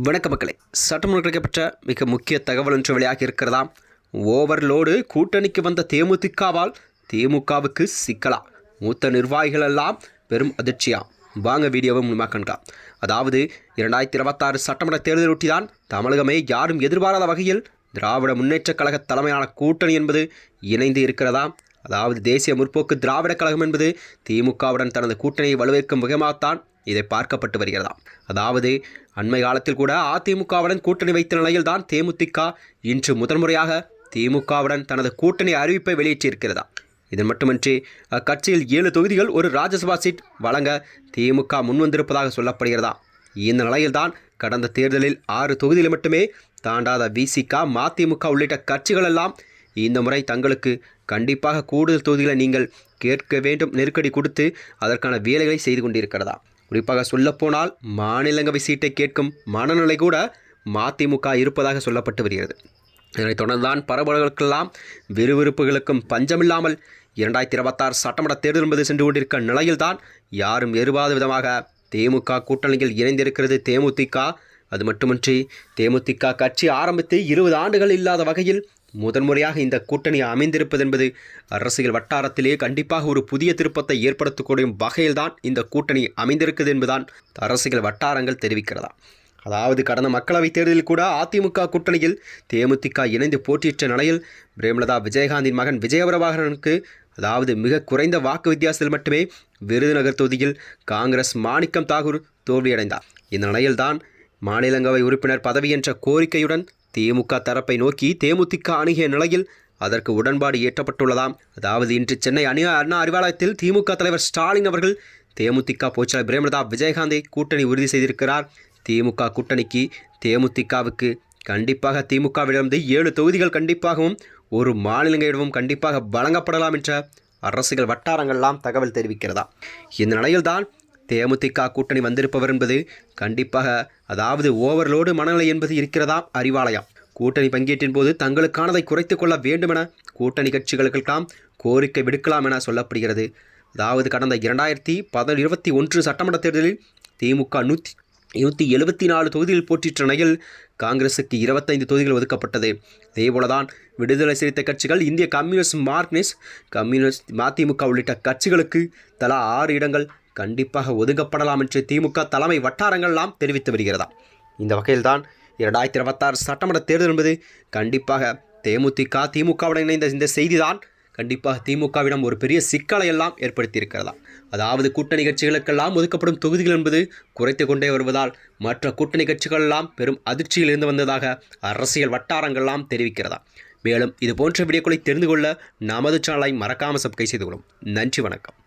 வணக்க மக்களே, சட்டமன்ற கிடைக்கப்பட்ட மிக முக்கிய தகவல் ஒன்று வெளியாகி இருக்கிறதா? ஓவர்லோடு கூட்டணிக்கு வந்த தேமுதிகவால் திமுகவுக்கு சிக்கலா? மூத்த நிர்வாகிகள் எல்லாம் பெரும் அதிர்ச்சியா? வாங்க வீடியோவை மூலமாக கண்கா. அதாவது 2026 சட்டமன்ற தேர்தலொட்டி தான் தமிழகமே யாரும் எதிர்பாராத வகையில் திராவிட முன்னேற்றக் கழக தலைமையான கூட்டணி என்பது இணைந்து இருக்கிறதா? அதாவது தேசிய முற்போக்கு திராவிட கழகம் என்பது திமுகவுடன் தனது கூட்டணியை வலுவேற்கும் முகமாகத்தான் இதை பார்க்கப்பட்டு வருகிறதா? அதாவது அண்மை காலத்தில் கூட அதிமுகவுடன் கூட்டணி வைத்த நிலையில்தான் தேமுதிக இன்று முதன்முறையாக திமுகவுடன் தனது கூட்டணி அறிவிப்பை வெளியிட்டிருக்கிறதா? இது மட்டுமின்றி அக்கட்சியில் 7 தொகுதிகள் ஒரு ராஜ்யசபா சீட் வழங்க திமுக முன்வந்திருப்பதாக சொல்லப்படுகிறதா? இந்த நிலையில்தான் கடந்த தேர்தலில் 6 தொகுதியில் மட்டுமே தாண்டாத விசிக, மதிமுக உள்ளிட்ட கட்சிகள் எல்லாம் இந்த முறை தங்களுக்கு கண்டிப்பாக கூடுதல் தொகுதிகளை நீங்கள் கேட்க வேண்டும் நெருக்கடி கொடுத்து அதற்கான வேலைகளை செய்து கொண்டிருக்கிறதா? குறிப்பாக சொல்லப்போனால் மாநிலங்களவை சீட்டை கேட்கும் மனநிலை கூட மதிமுக இருப்பதாக சொல்லப்பட்டு வருகிறது. இதனைத் தொடர்ந்துதான் பரபரப்புகளுக்கெல்லாம் விறுவிறுப்புகளுக்கும் பஞ்சமில்லாமல் 2026 சட்டமன்ற தேர்தல் என்பது சென்று கொண்டிருக்க நிலையில்தான் யாரும் எதிர்பாராத விதமாக திமுக கூட்டணியில் இணைந்திருக்கிறது தேமுதிக. அது மட்டுமின்றி தேமுதிக கட்சி ஆரம்பித்து 20 ஆண்டுகள் இல்லாத வகையில் முதன்முறையாக இந்த கூட்டணி அமைந்திருப்பது என்பது அரசியல் வட்டாரத்திலே கண்டிப்பாக ஒரு புதிய திருப்பத்தை ஏற்படுத்தக்கூடிய வகையில்தான் இந்த கூட்டணி அமைந்திருக்குது என்பதுதான் அரசியல் வட்டாரங்கள் தெரிவிக்கிறதா? அதாவது கடந்த மக்களவைத் தேர்தலில் கூட அதிமுக கூட்டணியில் தேமுதிக இணைந்து போட்டியிட்ட நிலையில் பிரேமலதா விஜயகாந்தின் மகன் விஜயபிரபாகரனுக்கு அதாவது மிக குறைந்த வாக்கு வித்தியாசத்தில் மட்டுமே விருதுநகர் தொகுதியில் காங்கிரஸ் மாணிக்கம் தாகூர் தோல்வியடைந்தார். இந்த நிலையில்தான் மாநிலங்களவை உறுப்பினர் பதவி என்ற கோரிக்கையுடன் திமுக தரப்பை நோக்கி தேமுதிக அணுகிய நிலையில் அதற்கு உடன்பாடு ஏற்றப்பட்டுள்ளதாம். அதாவது இன்று சென்னை அண்ணா அறிவாலயத்தில் திமுக தலைவர் ஸ்டாலின் அவர்கள் தேமுதிக பொதுச்செயலாளர் பிரேமலதா விஜயகாந்தை கூட்டணி உறுதி செய்திருக்கிறார். திமுக கூட்டணிக்கு தேமுதிகவுக்கு கண்டிப்பாக திமுகவிடமிருந்து 7 தொகுதிகள் கண்டிப்பாகவும் ஒரு மாநிலங்களிடமும் கண்டிப்பாக வழங்கப்படலாம் என்ற அரசியல் வட்டாரங்கள்லாம் தகவல் தெரிவிக்கிறதா? இந்த நிலையில்தான் தேமுதிக கூட்டணி வந்திருப்பவர் என்பது கண்டிப்பாக அதாவது ஓவர்லோடு மனநிலை என்பது இருக்கிறதா அறிவாலயம். கூட்டணி பங்கீட்டின் போது தங்களுக்கானதை குறைத்து கொள்ள வேண்டுமென கூட்டணி கட்சிகளுக்கெல்லாம் கோரிக்கை விடுக்கலாம் என சொல்லப்படுகிறது. அதாவது கடந்த 2021 சட்டமன்ற தேர்தலில் திமுக 174 தொகுதியில் போட்டியிட்ட நிலையில் காங்கிரசுக்கு 25 தொகுதிகள் ஒதுக்கப்பட்டது. அதேபோலதான் விடுதலை சிறுத்தை கட்சிகள், இந்திய கம்யூனிஸ்ட் மார்க்சிஸ்ட் கம்யூனிஸ்ட், மதிமுக உள்ளிட்ட கட்சிகளுக்கு தலா 6 இடங்கள் கண்டிப்பாக ஒதுக்கப்படலாம் என்று திமுக தலைமை வட்டாரங்கள்லாம் தெரிவித்து வருகிறதா? இந்த வகையில்தான் 2026 சட்டமன்ற தேர்தல் என்பது கண்டிப்பாக தேமுதிக திமுகவுடன் இணைந்த இந்த செய்திதான் கண்டிப்பாக திமுகவிடம் ஒரு பெரிய சிக்கலை எல்லாம் ஏற்படுத்தியிருக்கிறதா? அதாவது கூட்டணி கட்சிகளுக்கெல்லாம் ஒதுக்கப்படும் தொகுதிகள் என்பது குறைத்து கொண்டே வருவதால் மற்ற கூட்டணி கட்சிகள் எல்லாம் பெரும் அதிர்ச்சியில் இருந்து வந்ததாக அரசியல் வட்டாரங்கள்லாம் தெரிவிக்கிறதா? மேலும் இது போன்ற வீடியோக்களை தெரிந்து கொள்ள நமது சேனலை மறக்காமல் சப்ஸ்கிரைப் செய்து கொள்ளும். நன்றி, வணக்கம்.